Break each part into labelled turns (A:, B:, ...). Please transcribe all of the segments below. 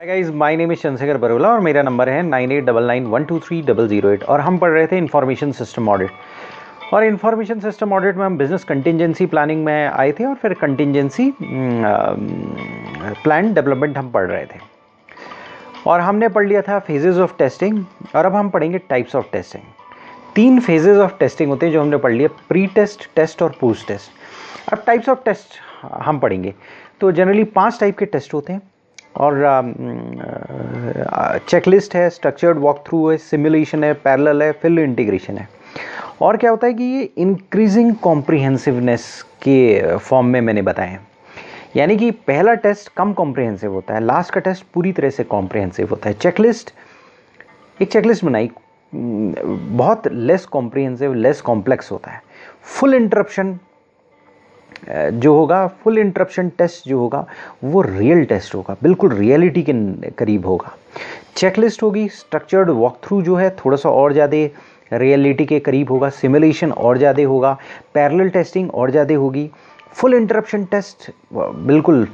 A: Guys, my name is Chandrashekhar बरोला और मेरा number है 9899123008 और हम पढ़ रहे थे इन्फॉर्मेशन सिस्टम ऑडिट। और इन्फॉर्मेशन सिस्टम ऑडिट में हम बिजनेस कंटिजेंसी प्लानिंग में आए थे और फिर कंटिजेंसी प्लान डेवलपमेंट हम पढ़ रहे थे और हमने पढ़ लिया था फेजेस ऑफ टेस्टिंग। और अब हम पढ़ेंगे types of testing. 3 phases of testing होते हैं जो हमने पढ़ लिया, प्री टेस्ट, टेस्ट और पोस्ट टेस्ट। अब टाइप्स ऑफ टेस्ट हम पढ़ेंगे। तो जनरली 5 टाइप के टेस्ट होते हैं और चेकलिस्ट है, स्ट्रक्चर्ड वॉक थ्रू है, सिमुलेशन है, पैरेलल है, फिर इंटीग्रेशन है। और क्या होता है कि ये इंक्रीजिंग कॉम्प्रिहेंसिवनेस के फॉर्म में मैंने बताया, यानी कि पहला टेस्ट कम कॉम्प्रिहेंसिव होता है, लास्ट का टेस्ट पूरी तरह से कॉम्प्रिहेंसिव होता है। चेकलिस्ट, एक चेकलिस्ट बनाई, बहुत लेस कॉम्प्रिहेंसिव, लेस कॉम्प्लेक्स होता है। फुल इंटरप्शन जो होगा, फुल इंटरप्शन टेस्ट जो होगा वो रियल टेस्ट होगा, बिल्कुल रियलिटी के करीब होगा। चेकलिस्ट होगी, स्ट्रक्चर्ड वॉक थ्रू जो है थोड़ा सा और ज़्यादा रियलिटी के करीब होगा, सिमुलेशन और ज़्यादा होगा, पैरेलल टेस्टिंग और ज़्यादा होगी, फुल इंटरप्शन टेस्ट बिल्कुल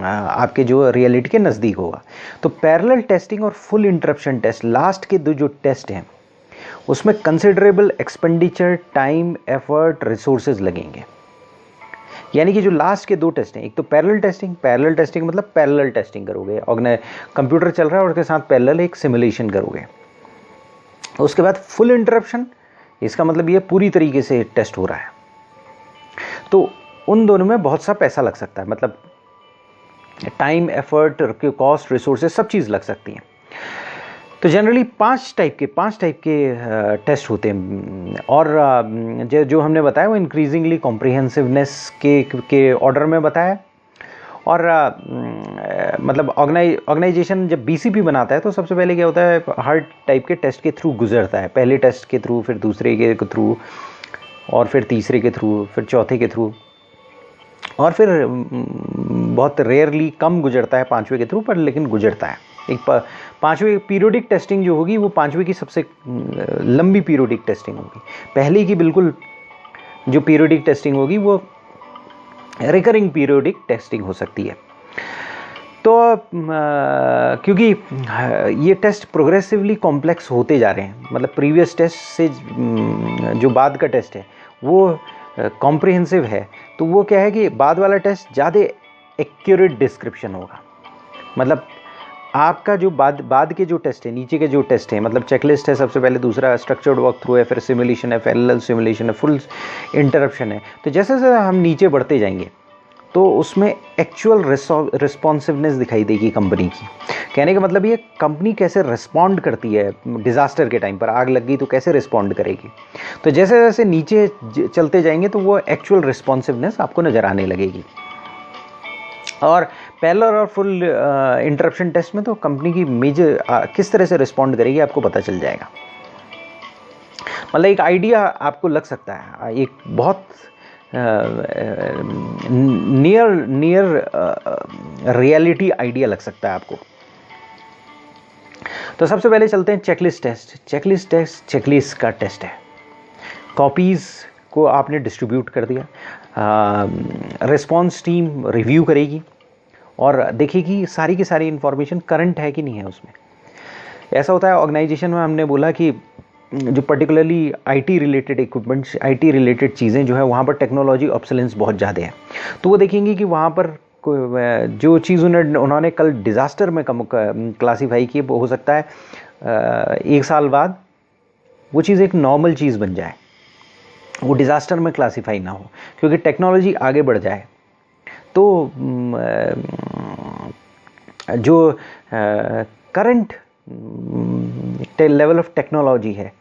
A: आपके जो रियलिटी के नज़दीक होगा। तो पैरेलल टेस्टिंग और फुल इंटरप्शन टेस्ट, लास्ट के 2 जो टेस्ट हैं उसमें considerable expenditure, time, effort, resources लगेंगे। यानी कि जो लास्ट के 2 टेस्ट हैं, एक तो पैरेलल टेस्टिंग मतलब पैरेलल टेस्टिंग करोगे, कंप्यूटर चल रहा है और उसके साथ पैरेलल एक सिमुलेशन करोगे। उसके बाद फुल इंटरप्शन, इसका मतलब ये पूरी तरीके से टेस्ट हो रहा है। तो उन दोनों में बहुत सा पैसा लग सकता है, मतलब टाइम, एफर्ट, कॉस्ट, रिसोर्सेज सब चीज़ लग सकती हैं। तो जनरली 5 टाइप के टेस्ट होते हैं और जो हमने बताया वो इंक्रीजिंगली कॉम्प्रिहेंसिवनेस के ऑर्डर में बताया। और मतलब ऑर्गेनाइजेशन जब बीसीपी बनाता है तो सबसे पहले क्या होता है, हर टाइप के टेस्ट के थ्रू गुजरता है। पहले टेस्ट के थ्रू, फिर दूसरे के थ्रू, और फिर तीसरे के थ्रू, फिर चौथे के थ्रू, और फिर बहुत रेयरली कम गुजरता है 5वें के थ्रू, पर लेकिन गुजरता है। एक 5वें पीरियोडिक टेस्टिंग जो होगी वो 5वें की सबसे लंबी पीरियोडिक टेस्टिंग होगी। पहले की बिल्कुल जो पीरियोडिक टेस्टिंग होगी वो रिकरिंग पीरियोडिक टेस्टिंग हो सकती है। तो क्योंकि ये टेस्ट प्रोग्रेसिवली कॉम्प्लेक्स होते जा रहे हैं, मतलब प्रीवियस टेस्ट से जो बाद का टेस्ट है वो कॉम्प्रिहेंसिव है, तो वो क्या है कि बाद वाला टेस्ट ज़्यादा एक्यूरेट डिस्क्रिप्शन होगा। मतलब आपका जो बाद के जो टेस्ट है, नीचे के जो टेस्ट है, मतलब चेकलिस्ट है सबसे पहले, दूसरा स्ट्रक्चर्ड वॉक थ्रू है, फिर सिमुलेशन है, पैरेलल सिमुलेशन है, फुल इंटरप्शन है। तो जैसे जैसे हम नीचे बढ़ते जाएंगे तो उसमें एक्चुअल रिस्पॉन्सिवनेस दिखाई देगी कंपनी की। कहने का मतलब ये कंपनी कैसे रिस्पॉन्ड करती है डिज़ास्टर के टाइम पर, आग लग गई तो कैसे रिस्पॉन्ड करेगी। तो जैसे जैसे नीचे चलते जाएंगे तो वो एक्चुअल रिस्पॉन्सिवनेस आपको नज़र आने लगेगी। और पैरेलल और फुल इंटरप्शन टेस्ट में तो कंपनी की मेजर किस तरह से रिस्पॉन्ड करेगी आपको पता चल जाएगा। मतलब एक आइडिया आपको लग सकता है, एक बहुत नियर रियलिटी आइडिया लग सकता है आपको। तो सबसे पहले चलते हैं चेकलिस्ट टेस्ट। चेकलिस्ट का टेस्ट है। कॉपीज़ को आपने डिस्ट्रीब्यूट कर दिया, रिस्पॉन्स टीम रिव्यू करेगी और देखेगी सारी की सारी इन्फॉर्मेशन करंट है कि नहीं है उसमें। ऐसा होता है ऑर्गेनाइजेशन में, हमने बोला कि जो particularly IT related equipments, IT related चीज़ें जो है वहाँ पर टेक्नोलॉजी ऑब्सोलेंस बहुत ज़्यादा है। तो वो देखेंगे कि वहाँ पर जो चीज़ उन्होंने कल डिज़ास्टर में क्लासीफाई की, हो सकता है 1 साल बाद वो चीज़ एक नॉर्मल चीज़ बन जाए, वो डिज़ास्टर में क्लासीफाई ना हो, क्योंकि टेक्नोलॉजी आगे बढ़ जाए। तो जो करंट लेवल ऑफ टेक्नोलॉजी है,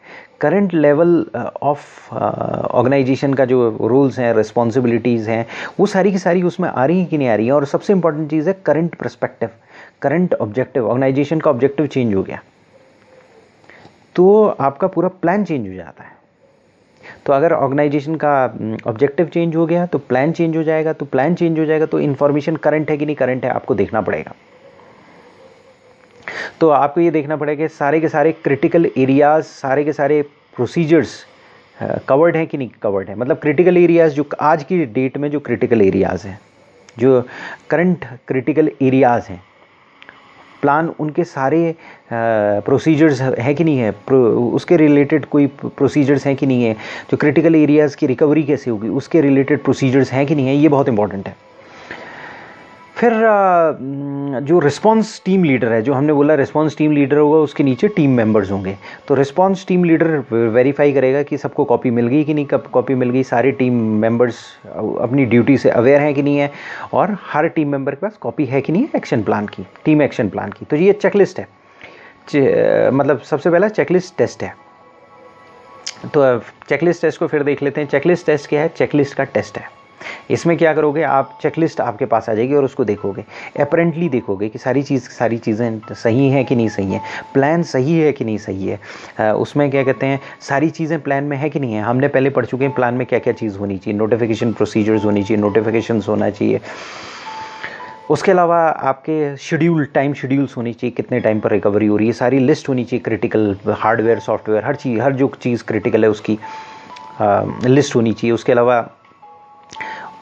A: करंट लेवल ऑफ ऑर्गेनाइजेशन का जो रूल्स हैं, रिस्पॉन्सिबिलिटीज़ हैं, वो सारी की सारी उसमें आ रही हैं कि नहीं आ रही हैं। और सबसे इंपॉर्टेंट चीज़ है current perspective, current objective. Organisation का ऑब्जेक्टिव चेंज हो गया तो आपका पूरा प्लान चेंज हो जाता है। तो अगर ऑर्गेनाइजेशन का ऑब्जेक्टिव चेंज हो गया तो प्लान चेंज हो जाएगा, तो प्लान चेंज हो जाएगा तो इन्फॉर्मेशन करंट है कि नहीं करंट है आपको देखना पड़ेगा। तो आपको ये देखना पड़ेगा कि सारे के सारे क्रिटिकल एरियाज़, सारे के सारे प्रोसीजर्स कवर्ड हैं कि नहीं कवर्ड है। मतलब क्रिटिकल एरियाज़ जो आज की डेट में जो क्रिटिकल एरियाज़ हैं, जो करंट क्रिटिकल एरियाज़ हैं, प्लान उनके सारे प्रोसीजर्स है कि नहीं है, उसके रिलेटेड कोई प्रोसीजर्स हैं कि नहीं है, जो क्रिटिकल एरियाज़ की रिकवरी कैसे होगी उसके रिलेटेड प्रोसीजर्स हैं कि नहीं है, ये बहुत इंपॉर्टेंट है। फिर जो रिस्पॉन्स टीम लीडर है, जो हमने बोला रिस्पॉन्स टीम लीडर होगा, उसके नीचे टीम मेंबर्स होंगे। तो रिस्पॉन्स टीम लीडर वेरीफाई करेगा कि सबको कॉपी मिल गई कि नहीं, कब कॉपी मिल गई, सारे टीम मेंबर्स अपनी ड्यूटी से अवेयर हैं कि नहीं है, और हर टीम मेंबर के पास कॉपी है कि नहीं है एक्शन प्लान की, टीम एक्शन प्लान की। तो ये चेकलिस्ट है, मतलब सबसे पहला चेकलिस्ट टेस्ट है। तो चेकलिस्ट टेस्ट को फिर देख लेते हैं। चेकलिस्ट टेस्ट क्या है? चेकलिस्ट का टेस्ट है। इसमें क्या करोगे आप, चेकलिस्ट आपके पास आ जाएगी और उसको देखोगे, अपेरेंटली देखोगे कि सारी चीज़ें सही हैं कि नहीं सही हैं, प्लान सही है कि नहीं सही है, उसमें क्या कहते हैं सारी चीज़ें प्लान में है कि नहीं है। हमने पहले पढ़ चुके हैं प्लान में क्या क्या चीज़ होनी चाहिए, नोटिफिकेशन प्रोसीजर्स होनी चाहिए, नोटिफिकेशंस होना चाहिए, उसके अलावा आपके शेड्यूल, टाइम शेड्यूल्स होनी चाहिए, कितने टाइम पर रिकवरी हो रही है, सारी लिस्ट होनी चाहिए, क्रिटिकल हार्डवेयर सॉफ्टवेयर हर जो चीज़ क्रिटिकल है उसकी लिस्ट होनी चाहिए। उसके अलावा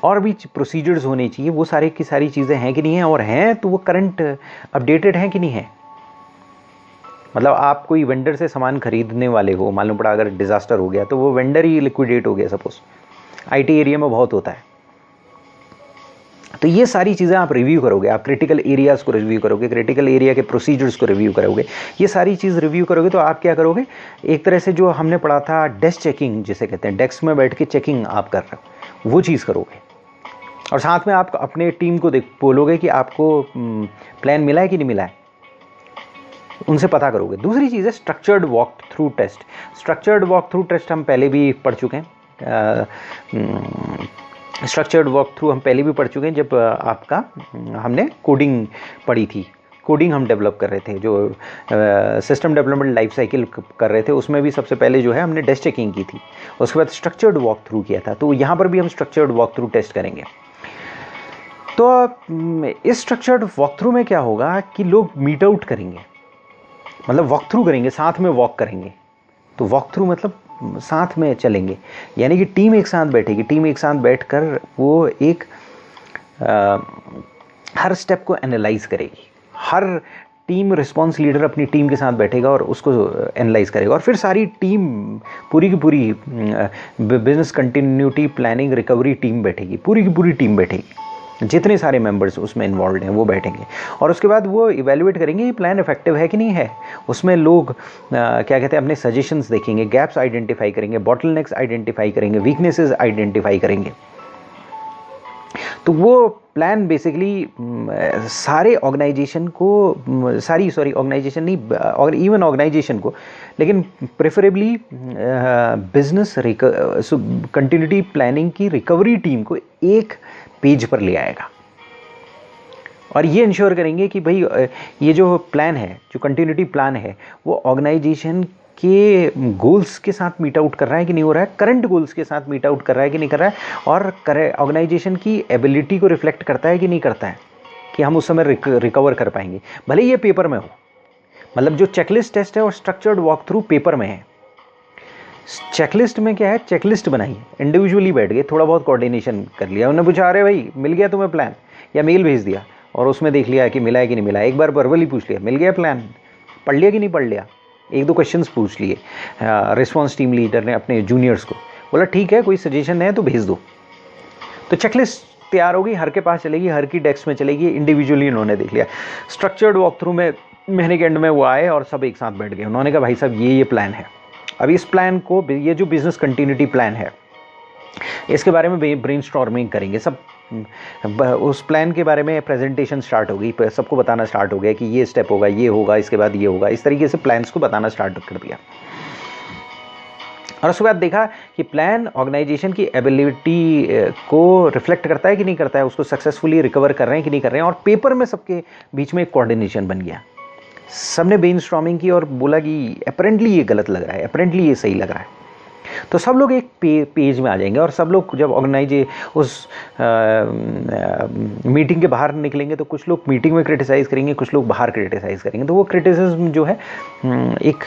A: और भी प्रोसीजर्स होने चाहिए, वो सारी की सारी चीज़ें हैं कि नहीं हैं, और हैं तो वो करंट अपडेटेड हैं कि नहीं है। मतलब आप कोई वेंडर से सामान खरीदने वाले हो, मालूम पड़ा अगर डिज़ास्टर हो गया तो वो वेंडर ही लिक्विडेट हो गया सपोज, आईटी एरिया में बहुत होता है। तो ये सारी चीज़ें आप रिव्यू करोगे, आप क्रिटिकल एरियाज़ को रिव्यू करोगे, क्रिटिकल एरिया के प्रोसीजर्स को रिव्यू करोगे, ये सारी चीज़ रिव्यू करोगे। तो आप क्या करोगे, एक तरह से जो हमने पढ़ा था डेस्क चेकिंग जिसे कहते हैं, डेस्क में बैठ के चेकिंग आप कर रहे हो, वो चीज़ करोगे। और साथ में आप अपने टीम को बोलोगे कि आपको प्लान मिला है कि नहीं मिला है, उनसे पता करोगे। दूसरी चीज़ है structured walk through test. Structured walk through test हम पहले भी पढ़ चुके हैं, स्ट्रक्चर्ड वॉक थ्रू हम पहले भी पढ़ चुके हैं जब आपका हमने कोडिंग पढ़ी थी, कोडिंग हम डेवलप कर रहे थे, जो सिस्टम डेवलपमेंट लाइफ साइकिल कर रहे थे, उसमें भी सबसे पहले जो है हमने डेस्क चेकिंग की थी, उसके बाद स्ट्रक्चर्ड वॉक थ्रू किया था। तो यहाँ पर भी हम स्ट्रक्चर्ड वॉक थ्रू टेस्ट करेंगे। तो इस स्ट्रक्चर्ड वॉक थ्रू में क्या होगा कि लोग मीट आउट करेंगे, मतलब वॉक थ्रू करेंगे, साथ में वॉक करेंगे। तो वॉक थ्रू मतलब साथ में चलेंगे, यानी कि टीम एक साथ बैठेगी, टीम एक साथ बैठकर वो एक हर स्टेप को एनालाइज करेगी। हर टीम रिस्पॉन्स लीडर अपनी टीम के साथ बैठेगा और उसको एनालाइज करेगा, और फिर सारी टीम पूरी की पूरी business continuity planning recovery team बैठेगी, पूरी की पूरी टीम बैठेगी, जितने सारे मेंबर्स उसमें इन्वॉल्व हैं वो बैठेंगे, और उसके बाद वो इवैल्यूएट करेंगे ये प्लान इफेक्टिव है कि नहीं है। उसमें लोग क्या कहते हैं अपने सजेशंस देखेंगे, गैप्स आइडेंटिफाई करेंगे, बॉटलनेक्स आइडेंटिफाई करेंगे, वीकनेसेस आइडेंटिफाई करेंगे। तो वो प्लान बेसिकली सारे ऑर्गेनाइजेशन को, ऑर्गेनाइजेशन नहीं, और इवन ऑर्गेनाइजेशन को, लेकिन प्रेफरेबली बिजनेस कंटिन्यूटी प्लानिंग की रिकवरी टीम को एक पेज पर ले आएगा, और ये इंश्योर करेंगे कि भाई ये जो प्लान है, जो कंटिन्यूटी प्लान है, वो ऑर्गेनाइजेशन के गोल्स के साथ मीट आउट कर रहा है कि नहीं हो रहा है, करंट गोल्स के साथ मीट आउट कर रहा है कि नहीं कर रहा है, और ऑर्गेनाइजेशन की एबिलिटी को रिफ्लेक्ट करता है कि नहीं करता है, कि हम उस समय रिकवर कर पाएंगे, भले ये पेपर में हो। मतलब जो चेकलिस्ट टेस्ट है और स्ट्रक्चर्ड वॉक थ्रू पेपर में है। चेकलिस्ट में क्या है, चेकलिस्ट बनाई, इंडिविजुअली बैठ गए, थोड़ा बहुत कोऑर्डिनेशन कर लिया, उन्होंने पूछा अरे भाई मिल गया तुम्हें प्लान, या मेल भेज दिया और उसमें देख लिया कि मिला है कि नहीं मिला, एक बार वर्बली पूछ लिया मिल गया प्लान, पढ़ लिया कि नहीं पढ़ लिया, एक दो क्वेश्चंस पूछ लिए, रिस्पॉन्स टीम लीडर ने अपने जूनियर्स को बोला ठीक है कोई सजेशन है तो भेज दो। तो चेकलिस्ट तैयार होगी, हर के पास चलेगी, हर की डेस्क में चलेगी, इंडिविजुअली उन्होंने देख लिया। स्ट्रक्चर्ड वॉक थ्रू में महीने के एंड में वो आए और सब एक साथ बैठ गए, उन्होंने कहा भाई साहब ये प्लान है, अब इस प्लान को, ये जो बिजनेस कंटिन्यूटी प्लान है इसके बारे में ब्रेनस्टॉर्मिंग करेंगे सब, उस प्लान के बारे में प्रेजेंटेशन स्टार्ट हो गई, सबको बताना स्टार्ट हो गया कि ये स्टेप होगा, ये होगा, इसके बाद ये होगा, इस तरीके से प्लान्स को बताना स्टार्ट कर दिया। और उसके बाद देखा कि प्लान ऑर्गेनाइजेशन की एबिलिटी को रिफ्लेक्ट करता है कि नहीं करता है, उसको सक्सेसफुली रिकवर कर रहे हैं कि नहीं कर रहे हैं, और पेपर में सबके बीच में एक कोऑर्डिनेशन बन गया। सबने ब्रेनस्टॉर्मिंग की और बोला कि अपेरेंटली ये गलत लग रहा है, अपेरेंटली ये सही लग रहा है। तो सब लोग एक पेज में आ जाएंगे, और सब लोग जब उस मीटिंग के बाहर निकलेंगे तो कुछ लोग मीटिंग में क्रिटिसाइज़ करेंगे, कुछ लोग बाहर क्रिटिसाइज़ करेंगे। तो वो क्रिटिसिज्म जो है एक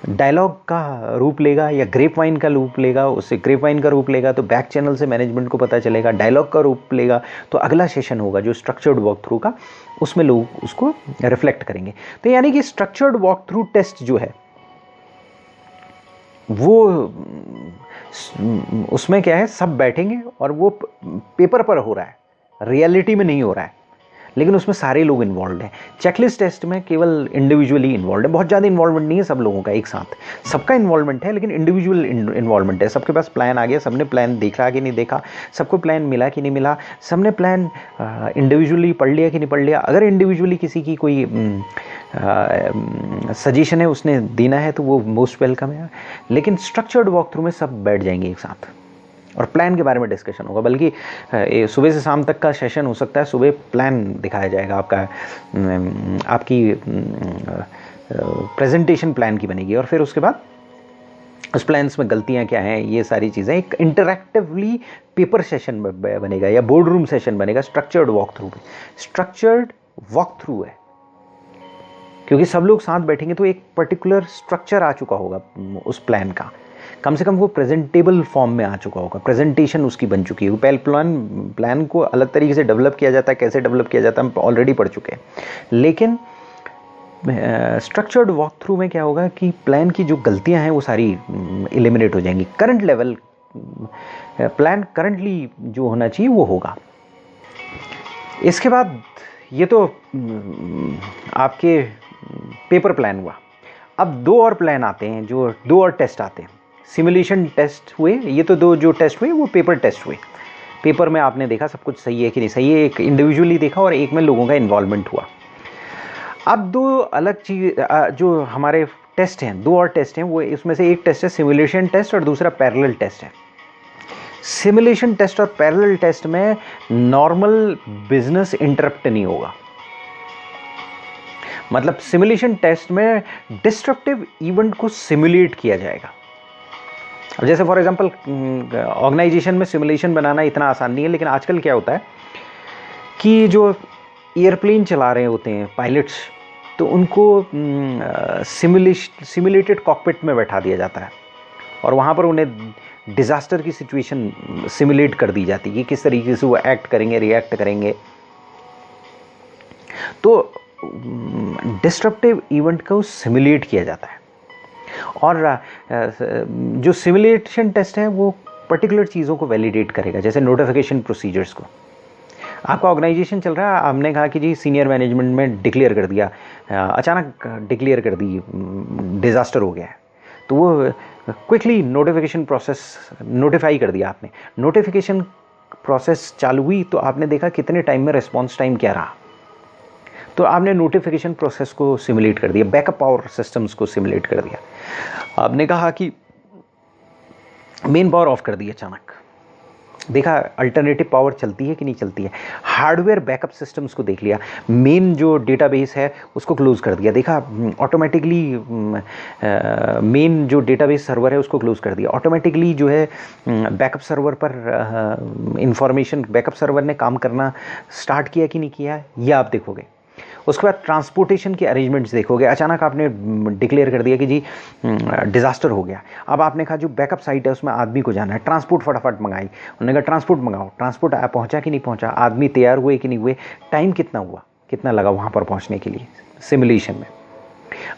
A: डायलॉग का रूप लेगा या ग्रेप वाइन का रूप लेगा, उससे ग्रेप वाइन का रूप लेगा तो बैक चैनल से मैनेजमेंट को पता चलेगा, डायलॉग का रूप लेगा तो अगला सेशन होगा जो स्ट्रक्चर्ड वॉक थ्रू का, उसमें लोग उसको रिफ्लेक्ट करेंगे। तो यानी कि स्ट्रक्चर्ड वॉक थ्रू टेस्ट जो है वो उसमें क्या है, सब बैठेंगे और वो पेपर पर हो रहा है, रियलिटी में नहीं हो रहा है, लेकिन उसमें सारे लोग इन्वॉल्व हैं। चेकलिस्ट टेस्ट में केवल इंडिविजुअली इन्वॉल्व है, बहुत ज़्यादा इन्वॉल्वमेंट नहीं है सब लोगों का एक साथ, सबका इन्वॉल्वमेंट है लेकिन इंडिविजुअल इन्वॉल्वमेंट है। सबके पास प्लान आ गया, सबने प्लान देखा कि नहीं देखा, सबको प्लान मिला कि नहीं मिला, सबने प्लान इंडिविजुअली पढ़ लिया कि नहीं पढ़ लिया। अगर इंडिविजुअली किसी की कोई सजेशन है उसने देना है तो वो मोस्ट वेलकम है। लेकिन स्ट्रक्चर्ड वॉक थ्रू में सब बैठ जाएंगे एक साथ और प्लान के बारे में डिस्कशन होगा, बल्कि सुबह से शाम तक का सेशन हो सकता है। सुबह प्लान दिखाया जाएगा आपका, आपकी प्रेजेंटेशन प्लान की बनेगी और फिर उसके बाद उस प्लान्स में गलतियां क्या हैं, ये सारी चीज़ें एक इंटरैक्टिवली पेपर सेशन बनेगा या बोर्ड रूम सेशन बनेगा स्ट्रक्चर्ड वॉक थ्रू पे। स्ट्रक्चर्ड वॉक थ्रू है क्योंकि सब लोग साथ बैठेंगे तो एक पर्टिकुलर स्ट्रक्चर आ चुका होगा उस प्लान का, कम से कम वो प्रेजेंटेबल फॉर्म में आ चुका होगा, प्रेजेंटेशन उसकी बन चुकी है। पहले प्लान को अलग तरीके से डेवलप किया जाता है, कैसे डेवलप किया जाता है हम ऑलरेडी पढ़ चुके हैं। लेकिन स्ट्रक्चर्ड वॉक थ्रू में क्या होगा कि प्लान की जो गलतियां हैं वो सारी एलिमिनेट हो जाएंगी। करंट लेवल प्लान करंटली जो होना चाहिए वो होगा। इसके बाद ये तो आपके पेपर प्लान हुआ। अब दो और प्लान आते हैं, जो दो और टेस्ट आते हैं। सिमुलेशन टेस्ट हुए, ये तो दो जो टेस्ट हुए वो पेपर टेस्ट हुए। पेपर में आपने देखा सब कुछ सही है कि नहीं सही है, एक इंडिविजुअली देखा और एक में लोगों का इन्वॉल्वमेंट हुआ। अब दो अलग चीज जो हमारे टेस्ट हैं, दो और टेस्ट हैं, वो इसमें से एक टेस्ट है सिमुलेशन टेस्ट और दूसरा पैरेलल टेस्ट है। सिमुलेशन टेस्ट और पैरेलल टेस्ट में नॉर्मल बिजनेस इंटरप्ट नहीं होगा। मतलब सिमुलेशन टेस्ट में डिस्ट्रप्टिव इवेंट को सिमुलेट किया जाएगा। अब जैसे फॉर एग्जांपल ऑर्गेनाइजेशन में सिमुलेशन बनाना इतना आसान नहीं है, लेकिन आजकल क्या होता है कि जो एयरप्लेन चला रहे होते हैं पायलट्स, तो उनको सिमुलेटेड कॉकपिट में बैठा दिया जाता है और वहाँ पर उन्हें डिज़ास्टर की सिचुएशन सिमुलेट कर दी जाती है कि किस तरीके से वो एक्ट करेंगे, रिएक्ट करेंगे। तो डिस्ट्रप्टिव इवेंट को सिमुलेट किया जाता है और जो सिमुलेशन टेस्ट है वो पर्टिकुलर चीज़ों को वैलिडेट करेगा, जैसे नोटिफिकेशन प्रोसीजर्स को। आपका ऑर्गेनाइजेशन चल रहा है, आपने कहा कि जी सीनियर मैनेजमेंट में डिक्लेयर कर दिया, अचानक डिक्लेयर कर दी डिज़ास्टर हो गया है, तो वो क्विकली नोटिफिकेशन प्रोसेस नोटिफाई कर दिया आपने। नोटिफिकेशन प्रोसेस चालू हुई तो आपने देखा कितने टाइम में रिस्पॉन्स टाइम क्या रहा, तो आपने नोटिफिकेशन प्रोसेस को सिमुलेट कर दिया, बैकअप पावर सिस्टम्स को सिमुलेट कर दिया। आपने कहा कि मेन पावर ऑफ कर दी अचानक, देखा अल्टरनेटिव पावर चलती है कि नहीं चलती है, हार्डवेयर बैकअप सिस्टम्स को देख लिया, मेन जो डेटाबेस है उसको क्लोज कर दिया, देखा ऑटोमेटिकली मेन जो डेटाबेस सर्वर है उसको क्लोज कर दिया, ऑटोमेटिकली जो है बैकअप सर्वर पर इंफॉर्मेशन बैकअप सर्वर ने काम करना स्टार्ट किया कि नहीं किया, ये आप देखोगे। उसके बाद ट्रांसपोर्टेशन के अरेंजमेंट्स देखोगे, अचानक आपने डिक्लेयर कर दिया कि जी डिज़ास्टर हो गया। अब आपने कहा जो बैकअप साइट है उसमें आदमी को जाना है, ट्रांसपोर्ट फटाफट मंगाई, उन्होंने कहा ट्रांसपोर्ट मंगाओ, ट्रांसपोर्ट पहुंचा कि नहीं पहुंचा, आदमी तैयार हुए कि नहीं हुए, टाइम कितना हुआ, कितना लगा वहाँ पर पहुँचने के लिए सिमुलेशन में।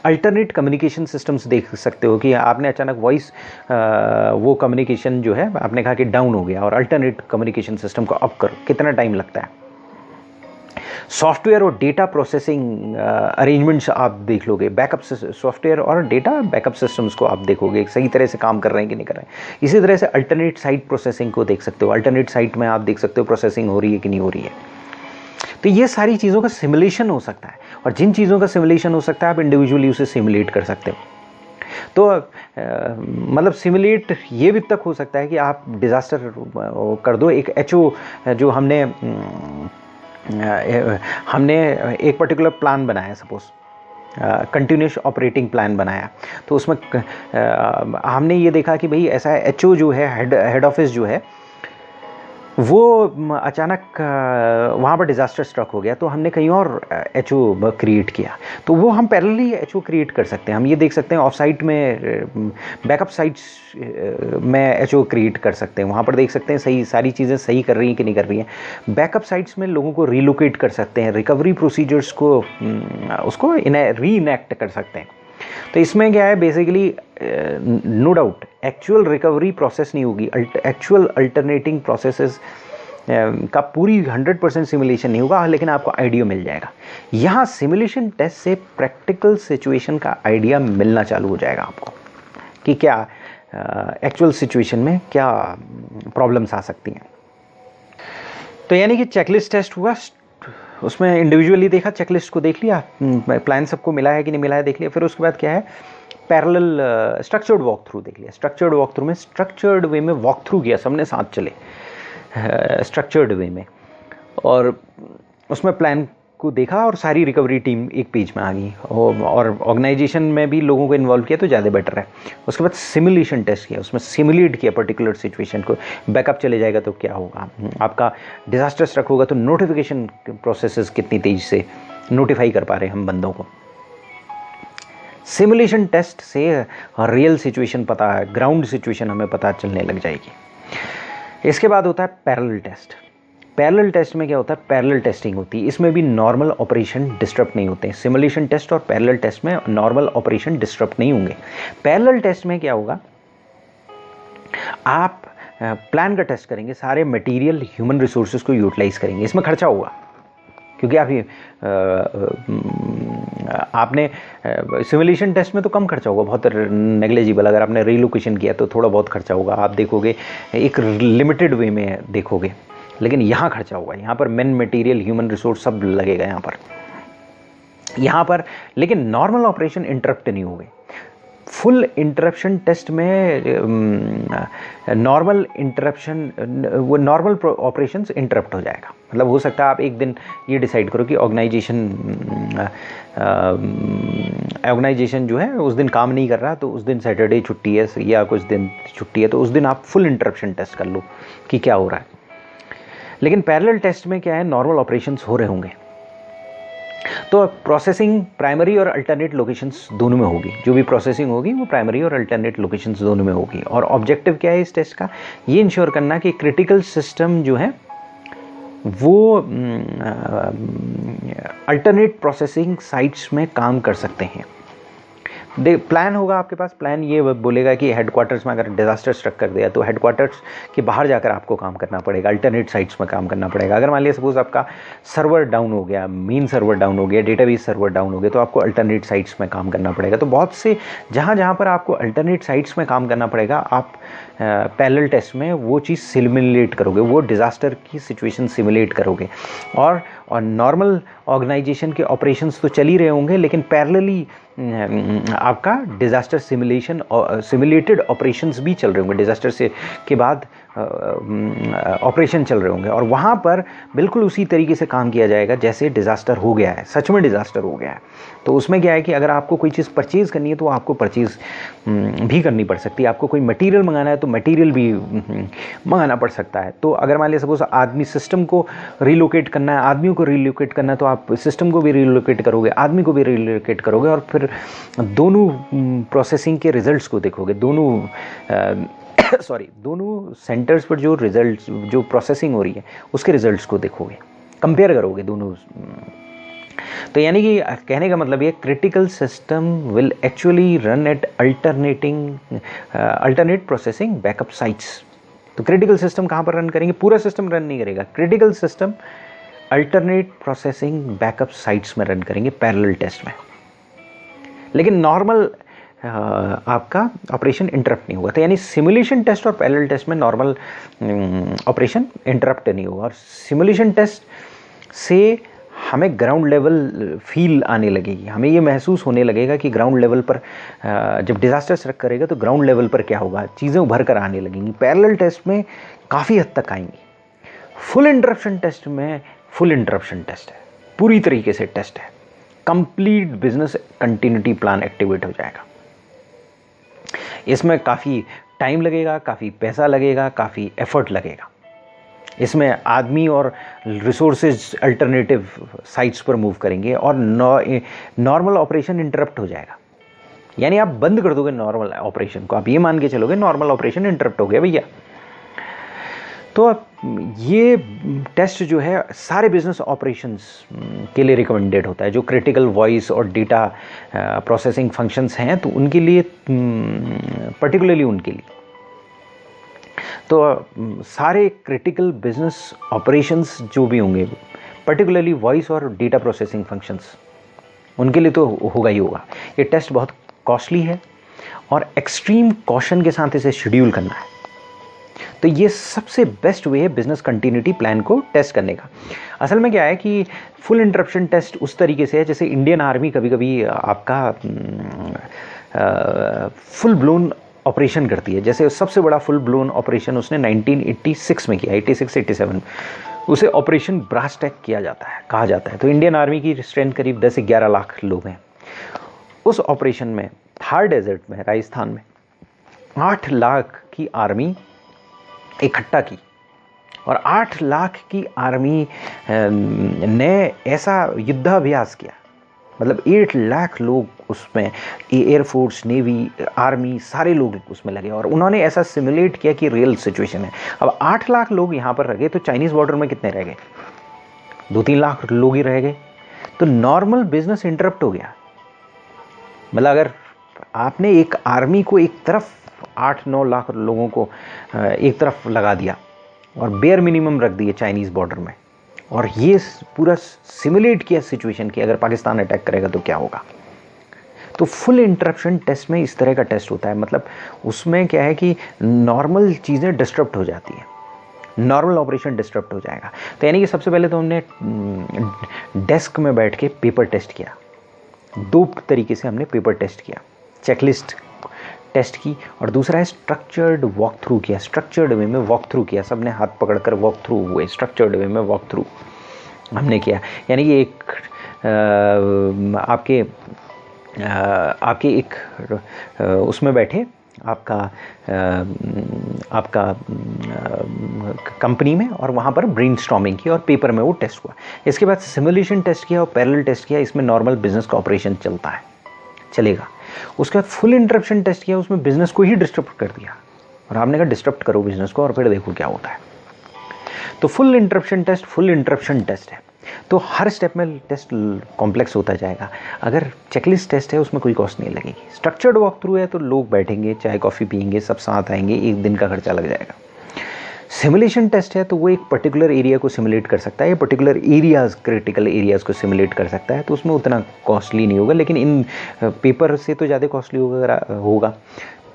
A: अल्टरनेट कम्युनिकेशन सिस्टम्स देख सकते हो कि आपने अचानक वॉइस वो कम्युनिकेशन जो है आपने कहा कि डाउन हो गया और अल्टरनेट कम्युनिकेशन सिस्टम को अप करो, कितना टाइम लगता है। सॉफ्टवेयर और डेटा प्रोसेसिंग अरेंजमेंट्स आप देख लोगे, बैकअप सॉफ्टवेयर और डेटा बैकअप सिस्टम्स को आप देखोगे सही तरह से काम कर रहे हैं कि नहीं कर रहे हैं। इसी तरह से अल्टरनेट साइट प्रोसेसिंग को देख सकते हो, अल्टरनेट साइट में आप देख सकते हो प्रोसेसिंग हो रही है कि नहीं हो रही है। तो ये सारी चीज़ों का सिमुलेशन हो सकता है और जिन चीज़ों का सिमुलेशन हो सकता है आप इंडिविजुअली उसे सिमुलेट कर सकते हो। तो मतलब सिमुलेट ये भी तक हो सकता है कि आप डिज़ास्टर कर दो, एक एचओ जो हमने एक पर्टिकुलर प्लान बनाया, सपोज कंटिन्यूस ऑपरेटिंग प्लान बनाया, तो उसमें हमने ये देखा कि भाई ऐसा एचओ जो है हेड ऑफिस जो है वो अचानक वहाँ पर डिज़ास्टर स्ट्रक हो गया, तो हमने कहीं और एचओ क्रिएट किया। तो वो हम पैरेलली एचओ क्रिएट कर सकते हैं। हम ये देख सकते हैं ऑफ साइट में, बैकअप साइट्स में एचओ क्रिएट कर सकते हैं। वहाँ पर देख सकते हैं सही सारी चीज़ें सही कर रही हैं कि नहीं कर रही हैं। बैकअप साइट्स में लोगों को रिलोकेट कर सकते हैं, रिकवरी प्रोसीजर्स को उसको री इनैक्ट कर सकते हैं। तो इसमें क्या है, basically no doubt actual recovery process नहीं होगी, एक्चुअल अल्टरनेटिंग प्रोसेसेस का पूरी 100% सिमुलेशन नहीं होगा, लेकिन आपको आइडिया मिल जाएगा। यहाँ सिमुलेशन टेस्ट से प्रैक्टिकल सिचुएशन का आइडिया मिलना चालू हो जाएगा आपको कि क्या एक्चुअल सिचुएशन में क्या प्रॉब्लम्स आ सकती हैं। तो यानी कि चेकलिस्ट टेस्ट हुआ, उसमें इंडिविजुअली देखा, चेकलिस्ट को देख लिया, प्लान सबको मिला है कि नहीं मिला है देख लिया। फिर उसके बाद क्या है, पैरेलल स्ट्रक्चर्ड वॉक थ्रू देख लिया। स्ट्रक्चर्ड वॉक थ्रू में स्ट्रक्चर्ड वे में वॉक थ्रू किया, सबने साथ चले स्ट्रक्चर्ड वे में, और उसमें प्लान को देखा और सारी रिकवरी टीम एक पेज में आ गई, और ऑर्गेनाइजेशन में भी लोगों को इन्वॉल्व किया तो ज़्यादा बेटर है। उसके बाद सिमुलेशन टेस्ट किया, उसमें सिमुलेट किया पर्टिकुलर सिचुएशन को। बैकअप चले जाएगा तो क्या होगा, आपका डिज़ास्टर स्ट्रक होगा तो नोटिफिकेशन प्रोसेसेस कितनी तेज़ी से नोटिफाई कर पा रहे हैं हम बंदों को। सिमुलेशन टेस्ट से रियल सिचुएशन पता है, ग्राउंड सिचुएशन हमें पता चलने लग जाएगी। इसके बाद होता है पैरेलल टेस्ट। पैरेलल टेस्ट में क्या होता है, पैरेलल टेस्टिंग होती है। इसमें भी नॉर्मल ऑपरेशन डिस्टर्ब नहीं होते हैं। सिमुलेशन टेस्ट और पैरेलल टेस्ट में नॉर्मल ऑपरेशन डिस्टर्ब नहीं होंगे। पैरेलल टेस्ट में क्या होगा, आप प्लान का टेस्ट करेंगे, सारे मटेरियल ह्यूमन रिसोर्सेज को यूटिलाइज करेंगे। इसमें खर्चा होगा क्योंकि आपने सिमुलेशन टेस्ट में तो कम खर्चा होगा, बहुत नेग्लिजिबल। अगर आपने रिलोकेशन किया तो थोड़ा बहुत खर्चा होगा, आप देखोगे एक लिमिटेड वे में देखोगे। लेकिन यहाँ खर्चा होगा, यहाँ पर मेन मटेरियल ह्यूमन रिसोर्स सब लगेगा यहाँ पर। लेकिन नॉर्मल ऑपरेशन इंटरप्ट नहीं होंगे। फुल इंटरप्शन टेस्ट में नॉर्मल इंटरप्शन, वो नॉर्मल ऑपरेशंस इंटरप्ट हो जाएगा। मतलब हो सकता है आप एक दिन ये डिसाइड करो कि ऑर्गेनाइजेशन जो है उस दिन काम नहीं कर रहा, तो उस दिन सैटरडे छुट्टी है या कुछ दिन छुट्टी है, तो उस दिन आप फुल इंटरप्शन टेस्ट कर लो कि क्या हो रहा है। लेकिन पैरेलल टेस्ट में क्या है, नॉर्मल ऑपरेशंस हो रहे होंगे, तो प्रोसेसिंग प्राइमरी और अल्टरनेट लोकेशंस दोनों में होगी। जो भी प्रोसेसिंग होगी वो प्राइमरी और अल्टरनेट लोकेशंस दोनों में होगी। और ऑब्जेक्टिव क्या है इस टेस्ट का, ये इंश्योर करना कि क्रिटिकल सिस्टम जो है वो अल्टरनेट प्रोसेसिंग साइट्स में काम कर सकते हैं। प्लान होगा आपके पास, प्लान ये बोलेगा कि हेडक्वार्टर्स में अगर डिज़ास्टर स्ट्रक कर दिया तो हेडक्वार्टर्स के बाहर जाकर आपको काम करना पड़ेगा, अल्टरनेट साइट्स में काम करना पड़ेगा। अगर मान लिया सपोज आपका सर्वर डाउन हो गया, मेन सर्वर डाउन हो गया, डेटाबेस सर्वर डाउन हो गया, तो आपको अल्टरनेट साइट्स में काम करना पड़ेगा। तो बहुत से जहाँ पर आपको अल्टरनेट साइट्स में काम करना पड़ेगा, आप पैरेलल टेस्ट में वो चीज़ सिमुलेट करोगे, वो डिज़ास्टर की सिचुएशन सिमुलेट करोगे। और नॉर्मल ऑर्गेनाइजेशन के ऑपरेशंस तो चल ही रहे होंगे, लेकिन पैरेलली आपका डिज़ास्टर सिमुलेटेड ऑपरेशंस भी चल रहे होंगे। डिज़ास्टर से के बाद ऑपरेशन चल रहे होंगे, और वहाँ पर बिल्कुल उसी तरीके से काम किया जाएगा जैसे डिज़ास्टर हो गया है, सच में डिज़ास्टर हो गया है। तो उसमें क्या है कि अगर आपको कोई चीज़ परचेज़ करनी है तो आपको परचेज़ भी करनी पड़ सकती है। आपको कोई मटेरियल मंगाना है तो मटेरियल भी मंगाना पड़ सकता है। तो अगर मान लिया सपोज आदमी सिस्टम को रिलोकेट करना है, आदमियों को रिलोकेट करना है, तो आप सिस्टम को भी रिलोकेट करोगे, आदमी को भी रिलोकेट करोगे, और फिर दोनों प्रोसेसिंग के रिजल्ट्स को देखोगे, दोनों सेंटर्स पर जो रिजल्ट्स, जो प्रोसेसिंग हो रही है उसके रिजल्ट्स को देखोगे, कंपेयर करोगे दोनों। तो यानी कि कहने का मतलब ये, critical system will actually run at alternate processing backup sites. तो क्रिटिकल सिस्टम कहाँ पर रन करेंगे, पूरा सिस्टम रन नहीं करेगा, critical system alternate processing backup sites में रन करेंगे पैरेलल टेस्ट में। लेकिन नॉर्मल आपका ऑपरेशन इंटरप्ट नहीं होगा। तो यानी सिमुलेशन टेस्ट और पैरेलल टेस्ट में नॉर्मल ऑपरेशन इंटरप्ट नहीं होगा। और सिमुलेशन टेस्ट से हमें ग्राउंड लेवल फील आने लगेगी, हमें ये महसूस होने लगेगा कि ग्राउंड लेवल पर जब डिज़ास्टर स्ट्रक करेगा तो ग्राउंड लेवल पर क्या होगा, चीज़ें उभर कर आने लगेंगी। पैरेलल टेस्ट में काफ़ी हद तक आएंगी। फुल इंटरप्शन टेस्ट में फुल इंटरप्शन टेस्ट है, पूरी तरीके से टेस्ट है, complete business continuity plan activate हो जाएगा। इसमें काफ़ी टाइम लगेगा, काफ़ी पैसा लगेगा, काफ़ी एफर्ट लगेगा। इसमें आदमी और रिसोर्सेज अल्टरनेटिव साइट्स पर मूव करेंगे और नॉर्मल ऑपरेशन इंटरप्ट हो जाएगा। यानी आप बंद कर दोगे नॉर्मल ऑपरेशन को, आप ये मान के चलोगे नॉर्मल ऑपरेशन इंटरप्ट हो गया भैया। तो ये टेस्ट जो है सारे बिजनेस ऑपरेशंस के लिए रिकमेंडेड होता है। जो क्रिटिकल वॉइस और डेटा प्रोसेसिंग फंक्शंस हैं तो उनके लिए, पर्टिकुलरली उनके लिए, तो सारे क्रिटिकल बिजनेस ऑपरेशंस जो भी होंगे, पर्टिकुलरली वॉइस और डेटा प्रोसेसिंग फंक्शंस, उनके लिए तो होगा ही होगा। ये टेस्ट बहुत कॉस्टली है और एक्सट्रीम कॉशन के साथ इसे शेड्यूल करना है। तो ये सबसे बेस्ट वे है बिजनेस कंटिन्यूटी प्लान को टेस्ट करने का। असल में क्या है कि फुल इंटरप्शन टेस्ट उस तरीके से है जैसे इंडियन आर्मी कभी कभी आपका फुल ब्लोन ऑपरेशन करती है। जैसे सबसे बड़ा फुल ब्लोन ऑपरेशन उसने 1986 में किया, 86-87, उसे ऑपरेशन ब्रास टैग किया जाता है, कहा जाता है। तो इंडियन आर्मी की स्ट्रेंथ करीब 10 से 11 लाख लोग हैं। उस ऑपरेशन में थार डेजर्ट में, राजस्थान में 8 लाख की आर्मी इकट्ठा की और 8 लाख की आर्मी ने ऐसा युद्धाभ्यास किया, मतलब 8 लाख लोग उसमें, एयरफोर्स, नेवी, आर्मी, सारे लोग उसमें लगे और उन्होंने ऐसा सिमुलेट किया कि रियल सिचुएशन है। अब 8 लाख लोग यहाँ पर रह गए तो चाइनीज़ बॉर्डर में कितने रह गए? 2-3 लाख लोग ही रह गए। तो नॉर्मल बिजनेस इंटरप्ट हो गया। मतलब अगर आपने एक आर्मी को एक तरफ, 8-9 लाख लोगों को एक तरफ लगा दिया और बेयर मिनिमम रख दिए चाइनीज़ बॉर्डर में, और ये पूरा सिमुलेट किया सिचुएशन की अगर पाकिस्तान अटैक करेगा तो क्या होगा। तो फुल इंटरप्शन टेस्ट में इस तरह का टेस्ट होता है। मतलब उसमें क्या है कि नॉर्मल चीज़ें डिस्टर्ब हो जाती हैं, नॉर्मल ऑपरेशन डिस्टर्ब हो जाएगा। तो यानी कि सबसे पहले तो हमने डेस्क में बैठ के पेपर टेस्ट किया। 2 तरीके से हमने पेपर टेस्ट किया, चेकलिस्ट टेस्ट की, और दूसरा है स्ट्रक्चर्ड वॉक थ्रू किया। स्ट्रक्चर्ड वे में वॉक थ्रू किया, सबने हाथ पकड़कर वॉक थ्रू हुए, स्ट्रक्चर्ड वे में वॉक थ्रू हमने किया। यानी कि एक आपके एक उसमें बैठे आपका कंपनी में, और वहाँ पर ब्रेनस्टॉर्मिंग की और पेपर में वो टेस्ट हुआ। इसके बाद सिमुलेशन टेस्ट किया और पैरेलल टेस्ट किया। इसमें नॉर्मल बिजनेस का ऑपरेशन चलेगा। उसके बाद फुल इंटरप्शन टेस्ट किया, उसमें बिजनेस को ही डिस्टर्ब कर दिया और आपने कहा डिस्टर्ब करो बिजनेस को और फिर देखो क्या होता है। तो फुल इंटरप्शन टेस्ट है। तो हर स्टेप में टेस्ट कॉम्प्लेक्स होता जाएगा। अगर चेकलिस्ट टेस्ट है उसमें कोई कॉस्ट नहीं लगेगी। स्ट्रक्चर्ड वॉक थ्रू है तो लोग बैठेंगे, चाय कॉफ़ी पियेंगे, सब साथ आएंगे, एक दिन का खर्चा लग जाएगा। सिमुलेशन टेस्ट है तो वो एक पर्टिकुलर एरिया को सिमुलेट कर सकता है, या पर्टिकुलर एरियाज़, क्रिटिकल एरियाज़ को सिमुलेट कर सकता है, तो उसमें उतना कॉस्टली नहीं होगा, लेकिन इन पेपर से तो ज़्यादा कॉस्टली होगा।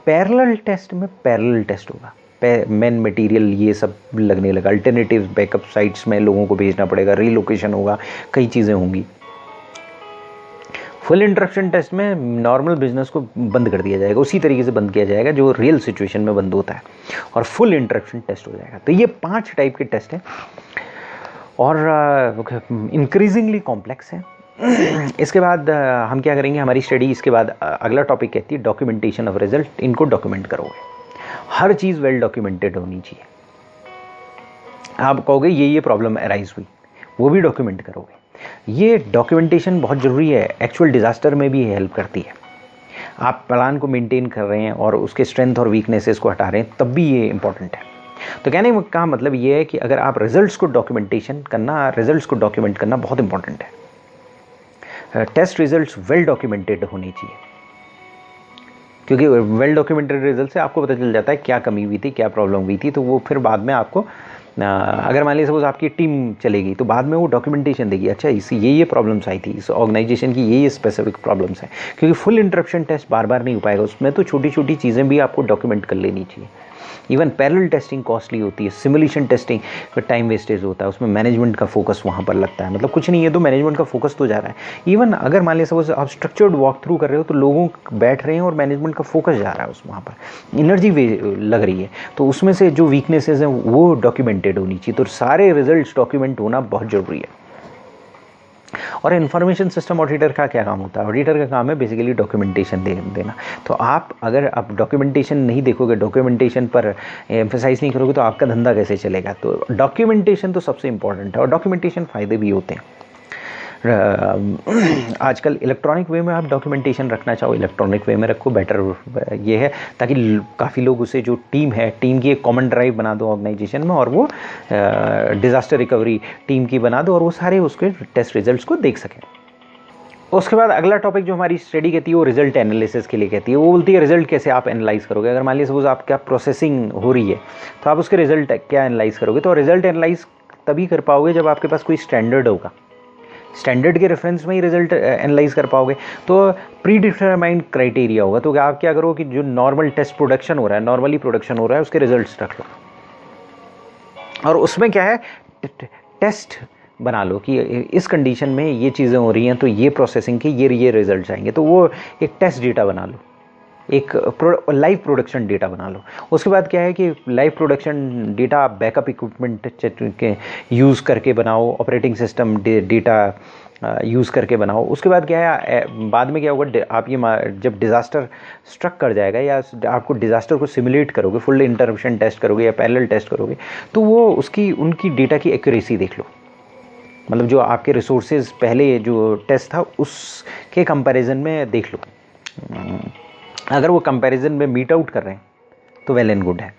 A: पैरेलल टेस्ट में पैरेलल टेस्ट होगा, मेन मटेरियल ये सब लगने लगा, अल्टरनेटिव बैकअप साइट्स में लोगों को भेजना पड़ेगा, रीलोकेशन होगा, कई चीज़ें होंगी। फुल इंटरप्शन टेस्ट में नॉर्मल बिजनेस को बंद कर दिया जाएगा, उसी तरीके से बंद किया जाएगा जो रियल सिचुएशन में बंद होता है, और फुल इंटरप्शन टेस्ट हो जाएगा। तो ये 5 टाइप के टेस्ट हैं और इंक्रीजिंगली कॉम्प्लेक्स है। इसके बाद हम क्या करेंगे, हमारी स्टडी इसके बाद अगला टॉपिक कहती है डॉक्यूमेंटेशन ऑफ रिजल्ट। इनको डॉक्यूमेंट करोगे, हर चीज़ वेल डॉक्यूमेंटेड होनी चाहिए। आप कहोगे ये प्रॉब्लम अराइज हुई, वो भी डॉक्यूमेंट करोगे। ये डॉक्यूमेंटेशन बहुत ज़रूरी है, एक्चुअल डिज़ास्टर में भी हेल्प करती है। आप प्लान को मेंटेन कर रहे हैं और उसके स्ट्रेंथ और वीकनेसेस को हटा रहे हैं, तब भी ये इंपॉर्टेंट है। तो कहने का मतलब ये है कि अगर आप रिजल्ट्स को डॉक्यूमेंट करना बहुत इंपॉर्टेंट है। टेस्ट रिजल्ट्स वेल डॉक्यूमेंटेड होने चाहिए, क्योंकि वेल डॉक्यूमेंटेड रिजल्ट से आपको पता चल जाता है क्या कमी हुई थी, क्या प्रॉब्लम हुई थी। तो वो फिर बाद में आपको, अगर मान लीजिए सपोज आपकी टीम चलेगी तो बाद में वो डॉक्यूमेंटेशन देगी, अच्छा इसी ये प्रॉब्लम्स आई थी, इस ऑर्गेनाइजेशन की ये स्पेसिफिक प्रॉब्लम्स हैं। क्योंकि फुल इंटरप्शन टेस्ट बार बार नहीं हो पाएगा, उसमें तो छोटी छोटी चीज़ें भी आपको डॉक्यूमेंट कर लेनी चाहिए। इवन पैरेलल टेस्टिंग कॉस्टली होती है, सिमुलेशन टेस्टिंग पर टाइम वेस्टेज होता है, उसमें मैनेजमेंट का फोकस वहाँ पर लगता है। मतलब कुछ नहीं है तो मैनेजमेंट का फोकस तो जा रहा है। इवन अगर मान लीजिए सपोज आप स्ट्रक्चर्ड वॉक थ्रू कर रहे हो तो लोगों बैठ रहे हैं और मैनेजमेंट का फोकस जा रहा है उस, वहाँ पर एनर्जी लग रही है, तो उसमें से जो वीकनेसेस हैं वो डॉक्यूमेंटेड होनी चाहिए। तो सारे रिजल्ट्स डॉक्यूमेंट होना बहुत ज़रूरी है। और इन्फॉर्मेशन सिस्टम ऑडिटर का क्या काम होता है? ऑडिटर का काम है बेसिकली डॉक्यूमेंटेशन देना। तो अगर आप डॉक्यूमेंटेशन नहीं देखोगे, डॉक्यूमेंटेशन पर एम्फेसाइज नहीं करोगे, तो आपका धंधा कैसे चलेगा? तो डॉक्यूमेंटेशन तो सबसे इंपॉर्टेंट है, और डॉक्यूमेंटेशन फ़ायदे भी होते हैं। आजकल इलेक्ट्रॉनिक वे में आप डॉक्यूमेंटेशन रखना चाहो, इलेक्ट्रॉनिक वे में रखो, बेटर ये है, ताकि काफ़ी लोग उसे, जो टीम है, टीम की एक कॉमन ड्राइव बना दो ऑर्गेनाइजेशन में, और वो डिज़ास्टर रिकवरी टीम की बना दो, और वो सारे उसके टेस्ट रिजल्ट्स को देख सकें। उसके बाद अगला टॉपिक जो हमारी स्टडी कहती है वो रिजल्ट एनालिसिस के लिए कहती है। वो बोलती है रिजल्ट कैसे आप एनालाइज करोगे। अगर मान लीजिए सपोज आपका प्रोसेसिंग हो रही है, तो आप उसके रिजल्ट क्या एनालाइज करोगे? तो रिजल्ट एनालाइज तभी कर पाओगे जब आपके पास कोई स्टैंडर्ड होगा, स्टैंडर्ड के रेफरेंस में ही रिजल्ट एनालाइज कर पाओगे। तो प्री डिटरमाइंड क्राइटेरिया होगा। तो आप क्या करो कि जो नॉर्मल टेस्ट प्रोडक्शन हो रहा है, नॉर्मली प्रोडक्शन हो रहा है, उसके रिजल्ट्स रख लो, और उसमें क्या है, टेस्ट बना लो कि इस कंडीशन में ये चीज़ें हो रही हैं, तो ये प्रोसेसिंग के ये रिजल्ट्स आएंगे। तो वो एक टेस्ट डेटा बना लो, एक लाइव प्रोडक्शन डेटा बना लो। उसके बाद क्या है कि live production data backup equipment के यूज़ करके बनाओ, ऑपरेटिंग सिस्टम डेटा यूज़ करके बनाओ। उसके बाद क्या है, बाद में क्या होगा, आप ये जब डिज़ास्टर स्ट्रक कर जाएगा, या आपको डिज़ास्टर को सिमुलेट करोगे, फुल इंटरप्शन टेस्ट करोगे या पैरेलल टेस्ट करोगे, तो वो उनकी डेटा की एक्यूरेसी देख लो। मतलब जो आपके रिसोर्सेज पहले जो टेस्ट था उसके कंपैरिजन में देख लो। अगर वो कंपैरिजन में मीट आउट कर रहे हैं तो वेल एंड गुड है।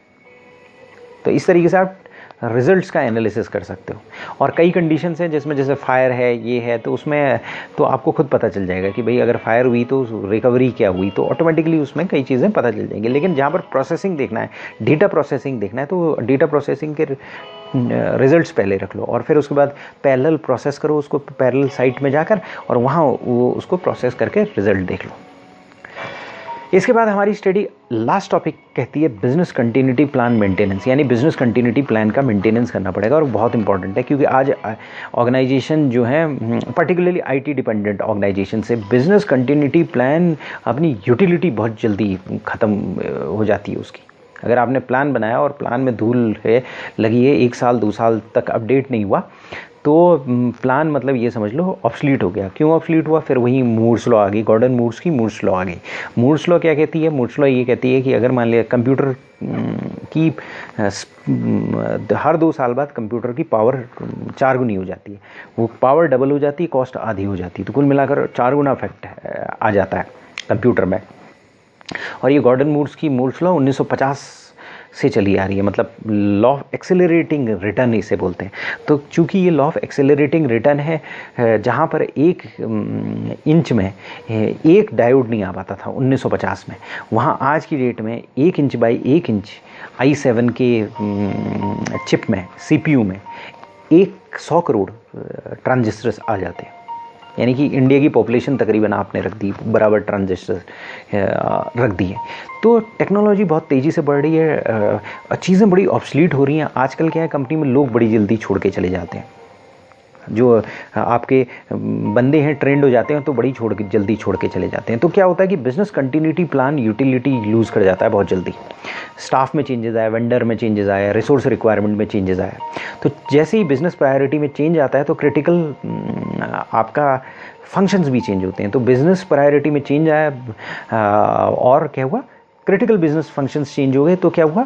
A: तो इस तरीके से आप रिजल्ट्स का एनालिसिस कर सकते हो। और कई कंडीशंस हैं जिसमें, जैसे फायर है, ये है, तो उसमें तो आपको खुद पता चल जाएगा कि भाई अगर फायर हुई तो रिकवरी क्या हुई, तो ऑटोमेटिकली उसमें कई चीज़ें पता चल जाएंगी। लेकिन जहाँ पर प्रोसेसिंग देखना है, डेटा प्रोसेसिंग देखना है, तो डेटा प्रोसेसिंग के रिजल्ट्स पहले रख लो, और फिर उसके बाद पैरेलल प्रोसेस करो उसको, पैरेलल साइट में जाकर, और वहाँ वो उसको प्रोसेस करके रिजल्ट देख लो। इसके बाद हमारी स्टडी लास्ट टॉपिक कहती है बिजनेस कंटिन्यूटी प्लान मेंटेनेंस, यानी बिजनेस कंटिन्यूटी प्लान का मेंटेनेंस करना पड़ेगा। और बहुत इंपॉर्टेंट है, क्योंकि आज ऑर्गेनाइजेशन जो है, पर्टिकुलरली आईटी डिपेंडेंट ऑर्गेनाइजेशन से, बिजनेस कंटिन्यूटी प्लान अपनी यूटिलिटी बहुत जल्दी ख़त्म हो जाती है उसकी। अगर आपने प्लान बनाया और प्लान में धूल है लगी है, 1 साल 2 साल तक अपडेट नहीं हुआ, तो प्लान मतलब ये समझ लो ऑब्सलीट हो गया। क्यों ऑब्सलीट हुआ? फिर वही मूर्स लॉ आ गई, गॉर्डन मूर्स की मूर्स लॉ आ गई। मूर्स लॉ क्या कहती है? मूर्स लॉ ये कहती है कि अगर मान लिया कंप्यूटर की हर 2 साल बाद कंप्यूटर की पावर 4 गुनी हो जाती है, वो पावर डबल हो जाती है, कॉस्ट आधी हो जाती है, तो कुल मिलाकर 4 गुना इफेक्ट आ जाता है कंप्यूटर में। और ये गॉर्डन मूर्स की मूर्स लॉ 1950 से चली आ रही है, मतलब लॉ ऑफ एक्सेलरेटिंग रिटर्न इसे बोलते हैं। तो चूंकि ये लॉ ऑफ एक्सेलरेटिंग रिटर्न है, जहाँ पर 1 इंच में 1 डायोड नहीं आ पाता था 1950 में, वहाँ आज की डेट में 1 इंच बाई 1 इंच i7 के चिप में, CPU में 100 करोड़ ट्रांजिस्टर्स आ जाते हैं। यानी कि इंडिया की पॉपुलेशन तकरीबन आपने रख दी, बराबर ट्रांजिस्टर रख दी है। तो टेक्नोलॉजी बहुत तेज़ी से बढ़ रही है, चीज़ें बड़ी ऑब्सलीट हो रही हैं। आजकल क्या है, कंपनी में लोग बड़ी जल्दी छोड़ के चले जाते हैं, जो आपके बंदे हैं ट्रेंड हो जाते हैं, तो बड़ी जल्दी छोड़ के चले जाते हैं। तो क्या होता है कि business continuity plan utility lose कर जाता है बहुत जल्दी। स्टाफ में चेंजेस आए, वेंडर में चेंजेस आए, रिसोर्स रिक्वायरमेंट में चेंजेस आए। तो जैसे ही बिज़नेस प्रायोरिटी में चेंज आता है, तो क्रिटिकल आपका फंक्शंस भी चेंज होते हैं। तो बिज़नेस प्रायोरिटी में चेंज आया, और क्या हुआ, क्रिटिकल बिजनेस फंक्शंस चेंज हो गए, तो क्या हुआ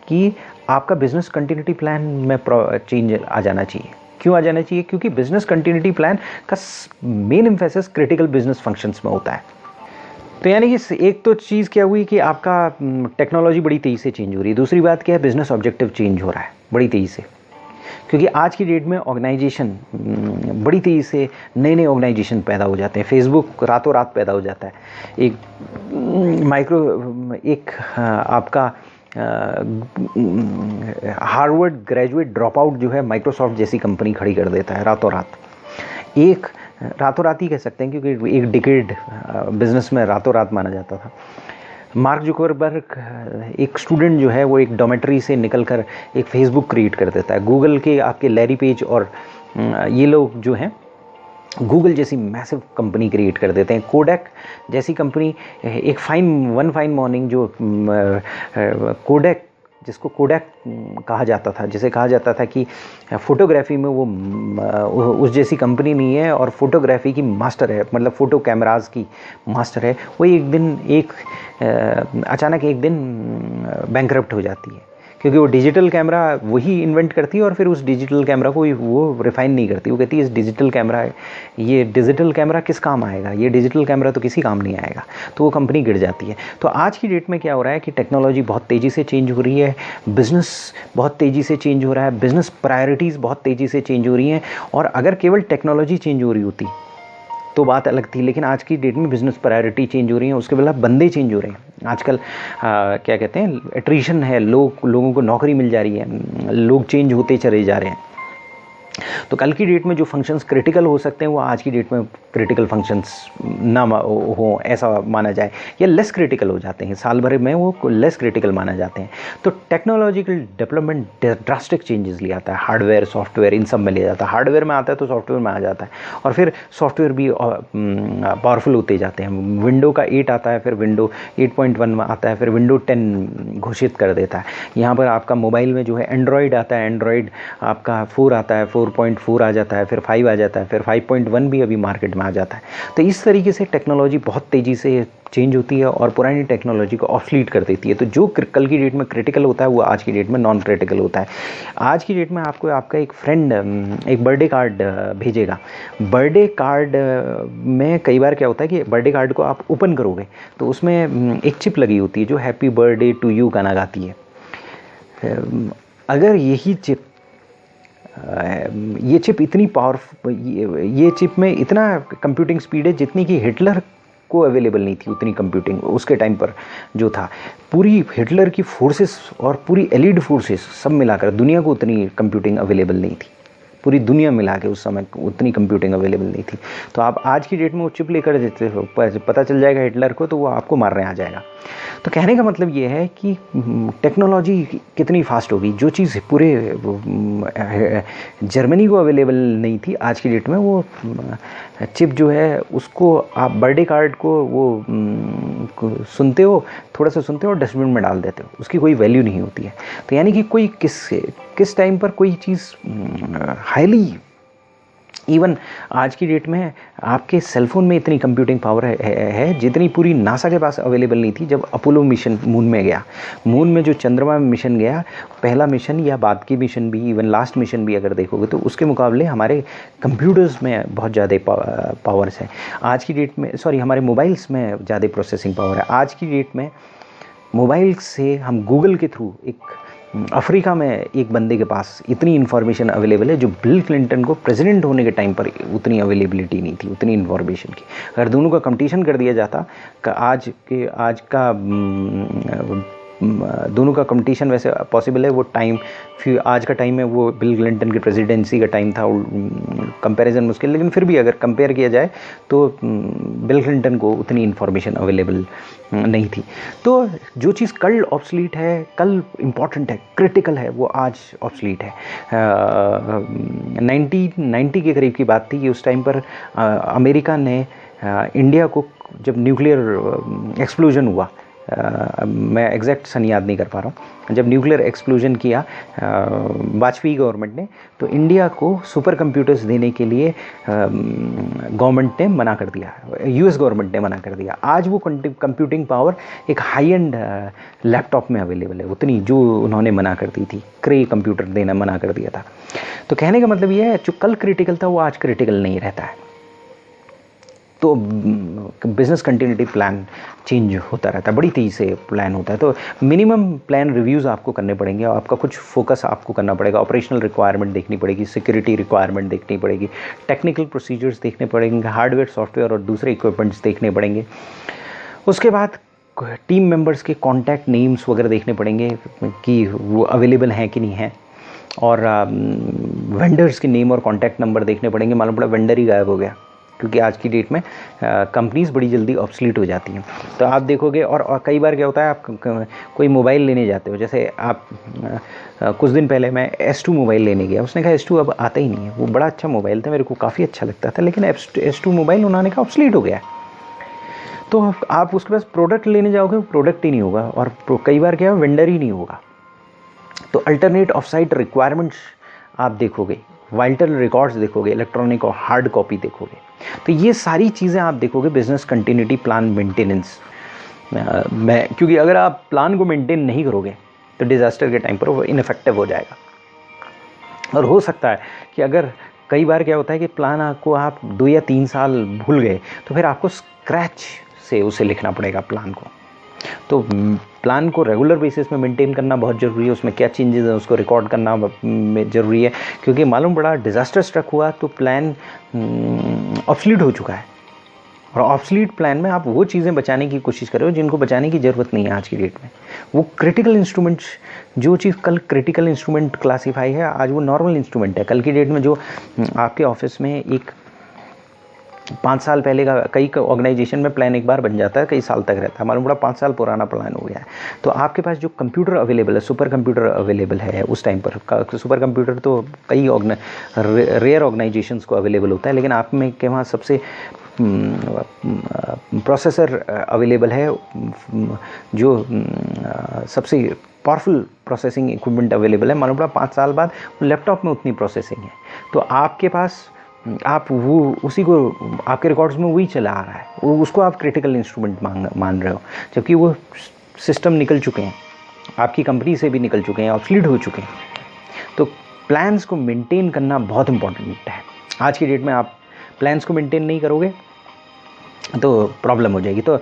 A: कि आपका बिज़नेस कंटिन्यूटी प्लान में चेंज आ जाना चाहिए। क्यों आ जाना चाहिए? क्योंकि बिजनेस कंटिन्यूटी प्लान का main emphasis critical business functions में होता है। तो यानी कि एक तो चीज़ क्या हुई कि आपका टेक्नोलॉजी बड़ी तेज़ी से चेंज हो रही है। दूसरी बात क्या है, बिजनेस ऑब्जेक्टिव चेंज हो रहा है बड़ी तेज़ी से, क्योंकि आज की डेट में ऑर्गेनाइजेशन बड़ी तेज़ी से नए ऑर्गेनाइजेशन पैदा हो जाते हैं। फेसबुक रातों रात पैदा हो जाता है। एक आपका हार्वर्ड ग्रेजुएट ड्रॉप आउट जो है माइक्रोसॉफ्ट जैसी कंपनी खड़ी कर देता है रातों रात। एक रातों रात ही कह सकते हैं, क्योंकि एक डिकेड बिजनेस में रातों रात माना जाता था। मार्क जुकरबर्ग एक स्टूडेंट जो है वो एक डॉमेट्री से निकलकर एक फेसबुक क्रिएट कर देता है। गूगल के आपके लैरी पेज और ये लोग जो हैं गूगल जैसी मैसिव कंपनी क्रिएट कर देते हैं। कोडैक जैसी कंपनी एक फाइन मॉर्निंग जो कोडैक जिसको कोडैक कहा जाता था, जिसे कहा जाता था कि फ़ोटोग्राफी में वो उस जैसी कंपनी नहीं है और फोटोग्राफी की मास्टर है, मतलब फ़ोटो कैमरास की मास्टर है, वो अचानक एक दिन बैंकरप्ट हो जाती है, क्योंकि वो डिजिटल कैमरा वही इन्वेंट करती है और फिर उस डिजिटल कैमरा को वो रिफ़ाइन नहीं करती। वो कहती है ये डिजिटल कैमरा किस काम आएगा, ये डिजिटल कैमरा तो किसी काम नहीं आएगा, तो वो कंपनी गिर जाती है। तो आज की डेट में क्या हो रहा है कि टेक्नोलॉजी बहुत तेज़ी से चेंज हो रही है, बिज़नेस बहुत तेज़ी से चेंज हो रहा है, बिज़नेस प्रायोरिटीज़ बहुत तेज़ी से चेंज हो रही हैं। और अगर केवल टेक्नोलॉजी चेंज हो रही होती तो बात अलग थी, लेकिन आज की डेट में बिज़नेस प्रायोरिटी चेंज हो रही है, उसके बदला बंदे चेंज हो रहे हैं। आजकल क्या कहते हैं, एट्रिशन है, लोगों को नौकरी मिल जा रही है, लोग चेंज होते चले जा रहे हैं। तो कल की डेट में जो फंक्शंस क्रिटिकल हो सकते हैं वो आज की डेट में क्रिटिकल फंक्शंस ना हो, ऐसा माना जाए, या लेस क्रिटिकल हो जाते हैं, साल भर में वो लेस क्रिटिकल माना जाते हैं। तो टेक्नोलॉजिकल डेवलपमेंट ड्रास्टिक चेंजेस ले आता है, हार्डवेयर सॉफ्टवेयर इन सब में ले जाता है। हार्डवेयर में आता है तो सॉफ्टवेयर में आ जाता है, और फिर सॉफ्टवेयर भी पावरफुल होते जाते हैं। विंडो का 8 आता है, फिर विंडो 8.1 में आता है, फिर विंडो 10 घोषित कर देता है। यहाँ पर आपका मोबाइल में जो है एंड्रॉयड आता है, एंड्रॉयड आपका 4 आता है, 4.4 आ जाता है, फिर 5 आ जाता है, फिर 5.1 भी अभी मार्केट में आ जाता है। तो इस तरीके से टेक्नोलॉजी बहुत तेज़ी से चेंज होती है और पुरानी टेक्नोलॉजी को ऑब्सोलीट कर देती है। तो जो कल की डेट में क्रिटिकल होता है वो आज की डेट में नॉन क्रिटिकल होता है। आज की डेट में आपका एक फ्रेंड एक बर्थडे कार्ड भेजेगा। बर्थडे कार्ड में कई बार क्या होता है कि बर्थडे कार्ड को आप ओपन करोगे तो उसमें एक चिप लगी होती है जो हैप्पी बर्थडे टू यू गाना गाती है। अगर यही चिप ये चिप इतनी पावरफुल, ये चिप में इतना कंप्यूटिंग स्पीड है जितनी कि हिटलर को अवेलेबल नहीं थी, उतनी कंप्यूटिंग उसके टाइम पर जो था। पूरी हिटलर की फोर्सेस और पूरी एलिड फोर्सेस सब मिलाकर दुनिया को उतनी कंप्यूटिंग अवेलेबल नहीं थी, पूरी दुनिया मिला के उस समय उतनी कंप्यूटिंग अवेलेबल नहीं थी। तो आप आज की डेट में वो चिप लेकर देते हो, पता चल जाएगा हिटलर को, तो वो आपको मारने आ जाएगा। तो कहने का मतलब ये है कि टेक्नोलॉजी कितनी फास्ट होगी। जो चीज़ पूरे जर्मनी को अवेलेबल नहीं थी, आज की डेट में वो चिप जो है उसको आप बर्थडे कार्ड को वो सुनते हो, थोड़ा सा सुनते हो और डस्टबिन में डाल देते हो, उसकी कोई वैल्यू नहीं होती है। तो यानी कि कोई किस टाइम पर कोई चीज़ हाईली, इवन आज की डेट में आपके सेलफोन में इतनी कंप्यूटिंग पावर है जितनी पूरी नासा के पास अवेलेबल नहीं थी जब अपोलो मिशन मून में गया। मून में जो चंद्रमा मिशन गया, पहला मिशन या बाद की मिशन भी, इवन लास्ट मिशन भी अगर देखोगे तो उसके मुकाबले हमारे कंप्यूटर्स में बहुत ज़्यादा पावर्स है। आज की डेट में हमारे मोबाइल्स में ज़्यादा प्रोसेसिंग पावर है। आज की डेट में मोबाइल से हम गूगल के थ्रू अफ्रीका में एक बंदे के पास इतनी इन्फॉर्मेशन अवेलेबल है जो बिल क्लिंटन को प्रेसिडेंट होने के टाइम पर उतनी अवेलेबिलिटी नहीं थी, उतनी इन्फॉर्मेशन की। अगर दोनों का कंपटीशन कर दिया जाता आज का दोनों का कंपटीशन वैसे पॉसिबल है, वो टाइम फिर आज का टाइम है, वो बिल क्लिंटन की प्रेसिडेंसी का टाइम था, कंपैरिजन मुश्किल, लेकिन फिर भी अगर कंपेयर किया जाए तो बिल क्लिंटन को उतनी इन्फॉर्मेशन अवेलेबल नहीं थी। तो जो चीज़ कल ऑब्सलीट है, कल इम्पॉर्टेंट है, क्रिटिकल है, वो आज ऑब्सलीट है। 1990 के करीब की बात थी कि उस टाइम पर अमेरिका ने इंडिया को, जब न्यूक्लियर एक्सप्लोजन हुआ, मैं एग्जैक्ट सन याद नहीं कर पा रहा हूँ, जब न्यूक्लियर एक्सप्लोजन किया वाजपेयी गवर्नमेंट ने, तो इंडिया को सुपर कंप्यूटर्स देने के लिए गवर्नमेंट ने मना कर दिया, यूएस गवर्नमेंट ने मना कर दिया। आज वो कंप्यूटिंग पावर एक हाई एंड लैपटॉप में अवेलेबल है, उतनी जो उन्होंने मना कर दी थी, क्रे कंप्यूटर देना मना कर दिया था। तो कहने का मतलब ये है, जो कल क्रिटिकल था वो आज क्रिटिकल नहीं रहता है। तो बिज़नेस कंटिन्यूटी प्लान चेंज होता रहता है, बड़ी तेज़ी से प्लान होता है। तो मिनिमम प्लान रिव्यूज़ आपको करने पड़ेंगे, आपका कुछ फोकस आपको करना पड़ेगा, ऑपरेशनल रिक्वायरमेंट देखनी पड़ेगी, सिक्योरिटी रिक्वायरमेंट देखनी पड़ेगी, टेक्निकल प्रोसीजर्स देखने पड़ेंगे, हार्डवेयर सॉफ्टवेयर और दूसरे इक्विपमेंट्स देखने पड़ेंगे। उसके बाद टीम मेंबर्स के कॉन्टैक्ट नेम्स वगैरह देखने पड़ेंगे कि वो अवेलेबल हैं कि नहीं हैं, और वेंडर्स के नेम और कॉन्टैक्ट नंबर देखने पड़ेंगे। मालूम पड़ा वेंडर ही गायब हो गया, क्योंकि आज की डेट में कंपनीज़ बड़ी जल्दी ऑब्सलीट हो जाती हैं। तो आप देखोगे, और कई बार क्या होता है, आप कोई मोबाइल लेने जाते हो, जैसे आप कुछ दिन पहले मैं S2 मोबाइल लेने गया, उसने कहा S2 अब आता ही नहीं है। वो बड़ा अच्छा मोबाइल था, मेरे को काफ़ी अच्छा लगता था, लेकिन S2 मोबाइल उन्होंने कहा ऑब्सलीट हो गया। तो आप उसके पास प्रोडक्ट लेने जाओगे, प्रोडक्ट ही नहीं होगा, और कई बार क्या है, वेंडर ही नहीं होगा। तो अल्टरनेट ऑफ साइट रिक्वायरमेंट्स आप देखोगे, वाइटल रिकॉर्ड्स देखोगे, इलेक्ट्रॉनिक और हार्ड कॉपी देखोगे। तो ये सारी चीज़ें आप देखोगे बिजनेस कंटिन्यूटी प्लान मेंटेनेंस में, क्योंकि अगर आप प्लान को मेंटेन नहीं करोगे तो डिज़ास्टर के टाइम पर वो इनफेक्टिव हो जाएगा। और हो सकता है कि अगर कई बार क्या होता है कि प्लान को आप 2 या 3 साल भूल गए तो फिर आपको स्क्रैच से उसे लिखना पड़ेगा प्लान को। तो प्लान को रेगुलर बेसिस में मेंटेन करना बहुत ज़रूरी है, उसमें क्या चेंजेस हैं उसको रिकॉर्ड करना ज़रूरी है, क्योंकि मालूम पड़ा डिज़ास्टर स्ट्रक हुआ तो प्लान ऑब्सलीट हो चुका है। और ऑब्सलीट प्लान में आप वो चीज़ें बचाने की कोशिश कर रहे हो जिनको बचाने की ज़रूरत नहीं है आज की डेट में। वो क्रिटिकल इंस्ट्रूमेंट्स, जो चीज़ कल क्रिटिकल इंस्ट्रूमेंट क्लासीफाई है आज वो नॉर्मल इंस्ट्रूमेंट है। कल की डेट में जो आपके ऑफिस में एक 5 साल पहले का कई ऑर्गेनाइजेशन में प्लान एक बार बन जाता है, कई साल तक रहता है, मालूम पड़ा 5 साल पुराना प्लान हो गया है। तो आपके पास जो कंप्यूटर अवेलेबल है, सुपर कंप्यूटर अवेलेबल है उस टाइम पर, सुपर कंप्यूटर तो कई रेयर ऑर्गेनाइजेशंस को अवेलेबल होता है, लेकिन आप में के वहाँ सबसे प्रोसेसर अवेलेबल है, जो सबसे पावरफुल प्रोसेसिंग इक्विपमेंट अवेलेबल है, मालूम पड़ा 5 साल बाद लैपटॉप में उतनी प्रोसेसिंग है। तो आपके पास आप वो उसी को आपके रिकॉर्ड्स में वही चला आ रहा है, वो उसको आप क्रिटिकल इंस्ट्रूमेंट मान रहे हो, जबकि वो सिस्टम निकल चुके हैं, आपकी कंपनी से भी निकल चुके हैं, ऑब्सलीट हो चुके हैं। तो प्लान्स को मेंटेन करना बहुत इंपॉर्टेंट है। आज की डेट में आप प्लान्स को मेंटेन नहीं करोगे तो प्रॉब्लम हो जाएगी। तो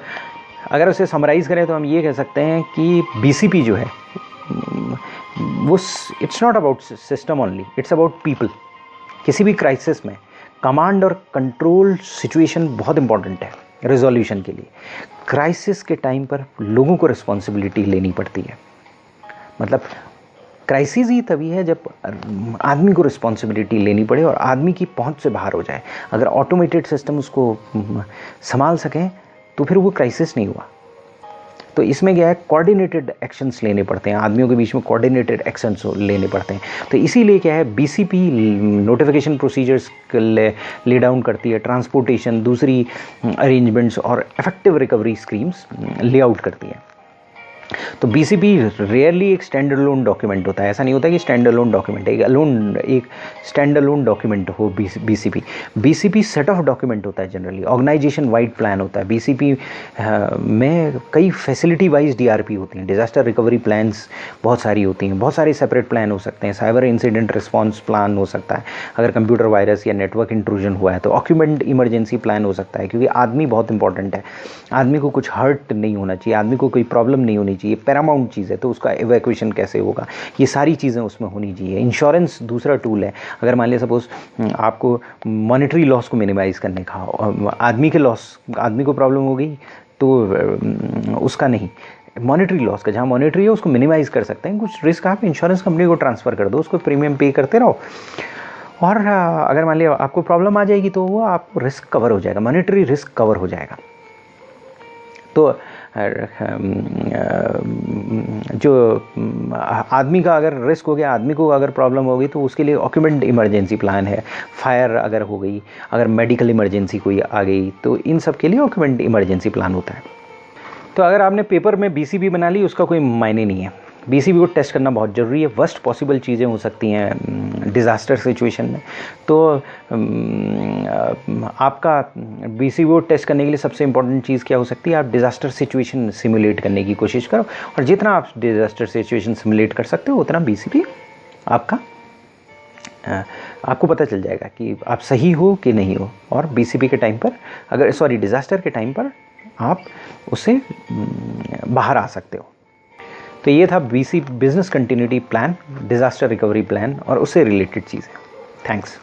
A: अगर उसे समराइज़ करें तो हम ये कह सकते हैं कि BCP जो है वो it's not about system only, it's about people. किसी भी क्राइसिस में कमांड और कंट्रोल सिचुएशन बहुत इंपॉर्टेंट है रिजोल्यूशन के लिए। क्राइसिस के टाइम पर लोगों को रिस्पॉन्सिबिलिटी लेनी पड़ती है, मतलब क्राइसिस ही तभी है जब आदमी को रिस्पॉन्सिबिलिटी लेनी पड़े और आदमी की पहुंच से बाहर हो जाए। अगर ऑटोमेटेड सिस्टम उसको संभाल सकें तो फिर वो क्राइसिस नहीं हुआ। तो इसमें क्या है, कोऑर्डिनेटेड एक्शंस लेने पड़ते हैं, आदमियों के बीच में कोऑर्डिनेटेड एक्शंस लेने पड़ते हैं। तो इसीलिए क्या है, BCP notification procedures lay down करती है, ट्रांसपोर्टेशन, दूसरी अरेंजमेंट्स और इफेक्टिव रिकवरी स्कीम्स ले आउट करती है। तो BCP रेयरली एक स्टैंड अलोन डॉक्यूमेंट होता है। ऐसा नहीं होता कि स्टैंड अलोन डॉक्यूमेंट है, एक स्टैंड अलोन डॉक्यूमेंट हो BCP सेट ऑफ डॉक्यूमेंट होता है, जनरली ऑर्गेनाइजेशन वाइड प्लान होता है। BCP में कई फैसिलिटी वाइज DRP होती हैं, डिज़ास्टर रिकवरी प्लान्स बहुत सारी होती हैं, बहुत सारे सेपरेट प्लान हो सकते हैं। साइबर इंसिडेंट रिस्पॉन्स प्लान हो सकता है, अगर कंप्यूटर वायरस या नेटवर्क इंट्रूजन हुआ है तो ऑक्यूपेंट इमरजेंसी प्लान हो सकता है, क्योंकि आदमी बहुत इंपॉर्टेंट है, आदमी को कुछ हर्ट नहीं होना चाहिए, आदमी को कोई प्रॉब्लम नहीं होनी चाहिए, पैरामाउंट चीज़ है। तो उसका इवैक्यूएशन कैसे होगा, ये सारी चीज़ें उसमें होनी चाहिए। इंश्योरेंस दूसरा टूल है, अगर मान लिया सपोज आपको मॉनेटरी लॉस को मिनिमाइज़ करने का, आदमी के लॉस, आदमी को प्रॉब्लम हो गई तो उसका नहीं, मॉनेटरी लॉस का, जहाँ मॉनेटरी है उसको मिनिमाइज़ कर सकते हैं। कुछ रिस्क आप इंश्योरेंस कंपनी को ट्रांसफ़र कर दो, उसको प्रीमियम पे करते रहो, और अगर मान लिया आपको प्रॉब्लम आ जाएगी तो वो आपको रिस्क कवर हो जाएगा, मॉनेटरी रिस्क कवर हो जाएगा। तो जो आदमी का अगर रिस्क हो गया, आदमी को अगर प्रॉब्लम हो गई तो उसके लिए ऑक्यूपेंट इमरजेंसी प्लान है। फायर अगर हो गई, अगर मेडिकल इमरजेंसी कोई आ गई तो इन सब के लिए ऑक्यूपेंट इमरजेंसी प्लान होता है। तो अगर आपने पेपर में BCP बना ली उसका कोई मायने नहीं है, BCP को टेस्ट करना बहुत ज़रूरी है। वर्स्ट पॉसिबल चीज़ें हो सकती हैं डिज़ास्टर सिचुएशन में, तो आपका BCP को टेस्ट करने के लिए सबसे इम्पोर्टेंट चीज़ क्या हो सकती है, आप डिज़ास्टर सिचुएशन सिमुलेट करने की कोशिश करो, और जितना आप डिज़ास्टर सिचुएशन सिमुलेट कर सकते हो उतना BCP आपको पता चल जाएगा कि आप सही हो कि नहीं हो। और BCP के टाइम पर डिज़ास्टर के टाइम पर आप उससे बाहर आ सकते हो। तो ये था BCP business continuity plan, disaster recovery plan और उससे रिलेटेड चीज़ें। थैंक्स।